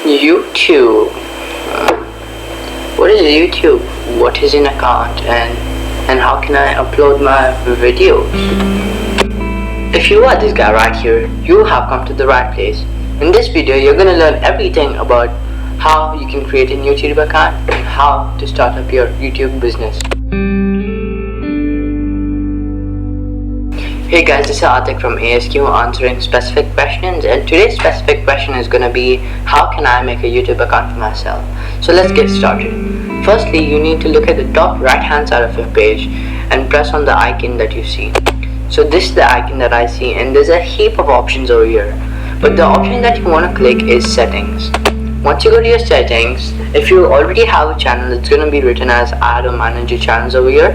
YouTube. What is YouTube? What is an account? And how can I upload my videos? If you are this guy right here, you have come to the right place. In this video, you're gonna learn everything about how you can create a YouTube account and how to start up your YouTube business. Hey guys, this is Atik from ASQ answering specific questions, and today's specific question is gonna be how can I make a YouTube account for myself? So let's get started. Firstly, you need to look at the top right hand side of your page and press on the icon that you see. So this is the icon that I see, and there's a heap of options over here, but the option that you want to click is settings. Once you go to your settings, if you already have a channel, it's going to be written as add or manage your channels over here.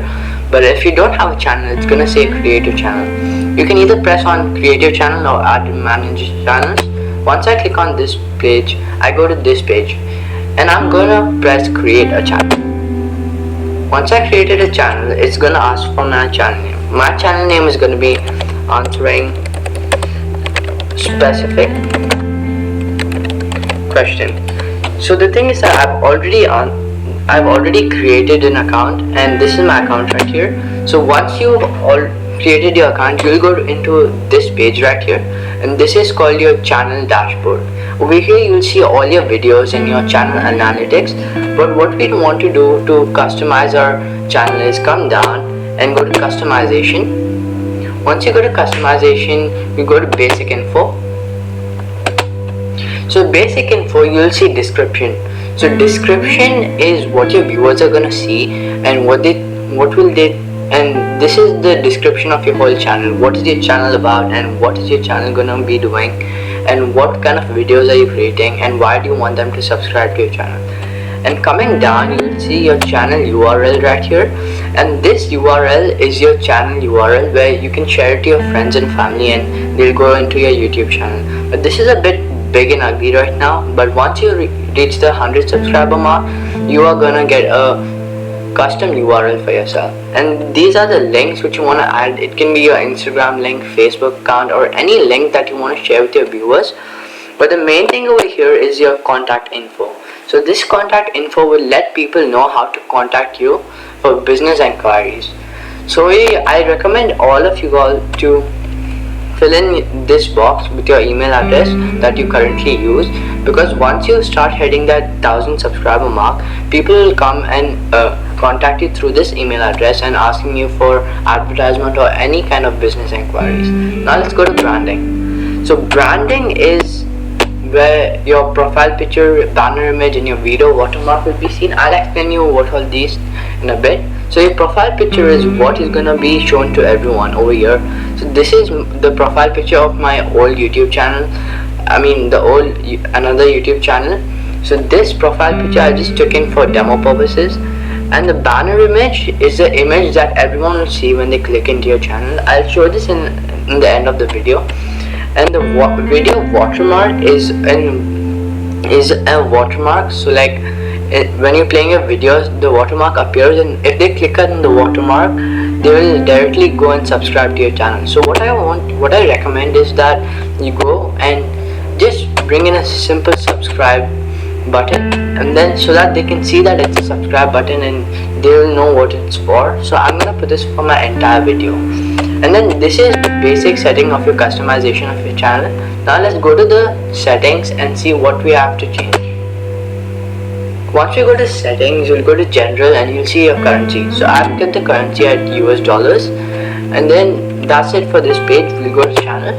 But if you don't have a channel, it's going to say create your channel. You can either press on create your channel or add or manage your channels. Once I click on this page, I go to this page and I'm going to press create a channel. Once I created a channel, it's going to ask for my channel name. My channel name is going to be answering specific question. So the thing is that I've already created an account, and this is my account right here. So once you've all created your account, you'll go into this page right here, and this is called your channel dashboard. Over here you'll see all your videos and your channel analytics. But what we want to do to customize our channel is come down and go to customization. Once you go to customization, you go to basic info. So basic info, you'll see description. So description is what your viewers are gonna see and and this is the description of your whole channel. What is your channel about and what is your channel gonna be doing and what kind of videos are you creating and why do you want them to subscribe to your channel. And coming down, you'll see your channel URL right here, and this URL is your channel URL where you can share it to your friends and family and they'll go into your YouTube channel. But this is a bit big and ugly right now, but once you reach the 100 subscriber mark, you are gonna get a custom URL for yourself, and these are the links which you want to add. It can be your Instagram link, Facebook account, or any link that you want to share with your viewers. But the main thing over here is your contact info. So this contact info will let people know how to contact you for business inquiries. So I recommend all of you all to fill in this box with your email address that you currently use, because once you start hitting that 1000 subscriber mark, people will come and contact you through this email address and asking you for advertisement or any kind of business inquiries. Now let's go to branding. So branding is where your profile picture, banner image, and your video watermark will be seen. I'll explain you what all these in a bit. So your profile picture is what is gonna be shown to everyone over here. So this is the profile picture of my old YouTube channel. Another YouTube channel. So this profile picture I just took in for demo purposes, and the banner image is the image that everyone will see when they click into your channel. I'll show this in the end of the video. And the video watermark is a watermark. So like when you're playing your videos, the watermark appears, and if they click on the watermark, they will directly go and subscribe to your channel. So what I recommend is that you go and just bring in a simple subscribe button, and then so that they can see that it's a subscribe button and they will know what it's for. So I'm gonna put this for my entire video. And then this is the basic setting of your customization of your channel. Now let's go to the settings and see what we have to change. Once you go to settings, you'll go to general and you'll see your currency. So I've got the currency at US dollars, and then that's it for this page. We'll go to channel.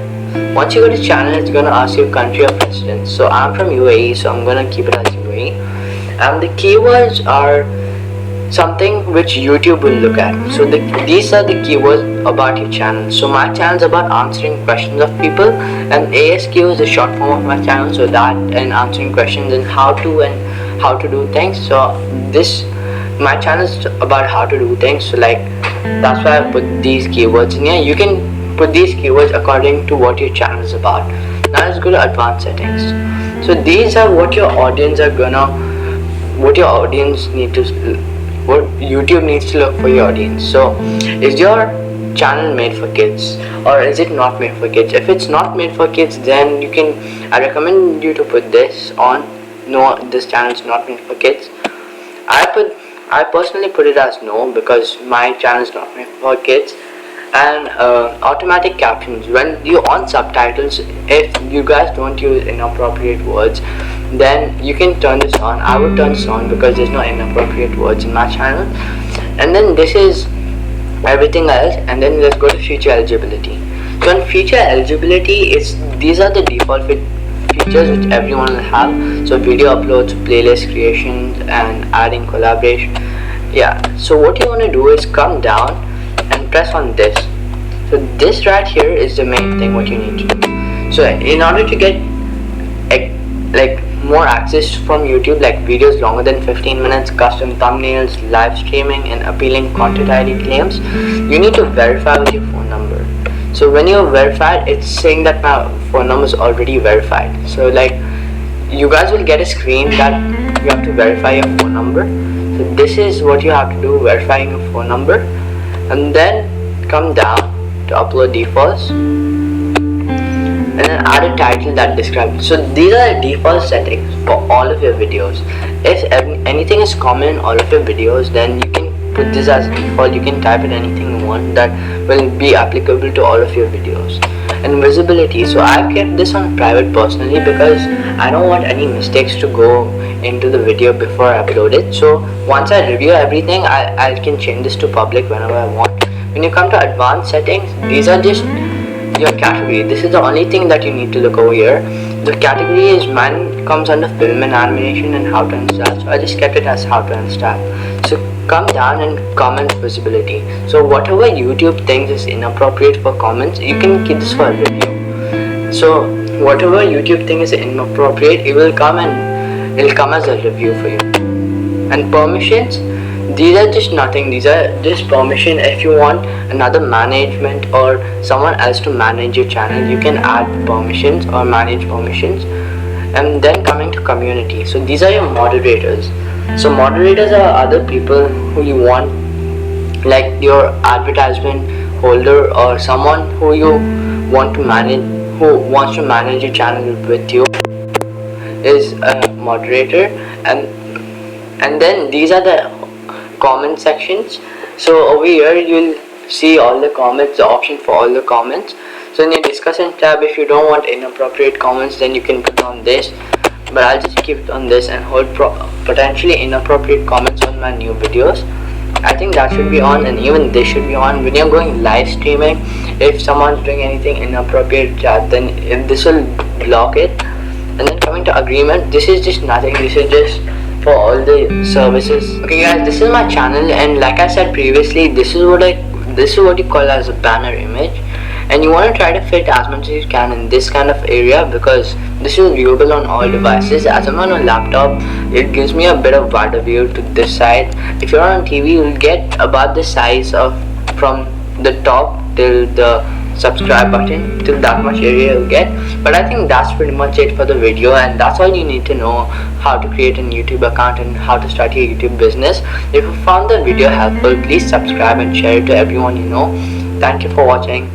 Once you go to channel, it's gonna ask you country of residence. So I'm from UAE, so I'm gonna keep it as UAE. And the keywords are something which YouTube will look at. So these are the keywords about your channel. So my channel is about answering questions of people, and ASQ is the short form of my channel. So that and answering questions and how to do things. So my channel is about how to do things. So like that's why I put these keywords in here. You can put these keywords according to what your channel is about. Now let's go to advanced settings. So these are what your audience what YouTube needs to look for your audience. So is your channel made for kids or is it not made for kids? If it's not made for kids, then I recommend you to put this on no, this channel is not meant for kids. I personally put it as no, because my channel is not meant for kids. And automatic captions, when you on subtitles, if you guys don't use inappropriate words, then you can turn this on. I would turn this on because there's no inappropriate words in my channel. And then this is everything else, and then let's go to feature eligibility. So in feature eligibility, these are the default features which everyone will have. So video uploads, playlist creation, and adding collaboration. Yeah, so what you want to do is come down and press on this. So this right here is the main thing what you need to do. So in order to get like more access from YouTube, like videos longer than 15 minutes, custom thumbnails, live streaming, and appealing content ID claims, you need to verify with your phone number. So when you're verified, it's saying that my phone number is already verified. So like you guys will get a screen that you have to verify your phone number. So this is what you have to do, verifying your phone number, and then come down to upload defaults, and then add a title that describes. So these are the default settings for all of your videos. If anything is common in all of your videos, then you can put this as default. You can type in anything you want that will be applicable to all of your videos. And visibility, so I've kept this on private personally because I don't want any mistakes to go into the video before I upload it. So once I review everything, I can change this to public whenever I want. When you come to advanced settings, these are just your category. This is the only thing that you need to look over here. The category is mine comes under film and animation and how to install, so I just kept it as how to install. So come down and comment visibility. So whatever YouTube thinks is inappropriate for comments, you can keep this for a review. So whatever YouTube thinks is inappropriate, it will come as a review for you. And permissions, these are just nothing. These are just permission. If you want another management or someone else to manage your channel, you can add permissions or manage permissions. And then coming to community, so these are your moderators. So moderators are other people who you want, like your advertisement holder or someone who you want to manage, who wants to manage your channel with you, is a moderator. And then these are the comment sections. So over here you'll see all the comments, the option for all the comments. So in your discussion tab, if you don't want inappropriate comments, then you can put on this, but I'll just keep it on this and hold potentially inappropriate comments on my new videos. I think that should be on, and even this should be on. When you're going live streaming, if someone's doing anything inappropriate chat, then this will block it. And then coming to agreement, this is just nothing. This is just for all the services. Okay guys, this is my channel, and like I said previously, this is what you call as a banner image, and you want to try to fit as much as you can in this kind of area because this is viewable on all devices. As I'm on a laptop, it gives me a bit of wider view to this side. If you're on TV, you'll get about the size of from the top till the subscribe button, till that much area you'll get. But I think that's pretty much it for the video, and that's all you need to know how to create a YouTube account and how to start your YouTube business. If you found the video helpful, please subscribe and share it to everyone you know. Thank you for watching.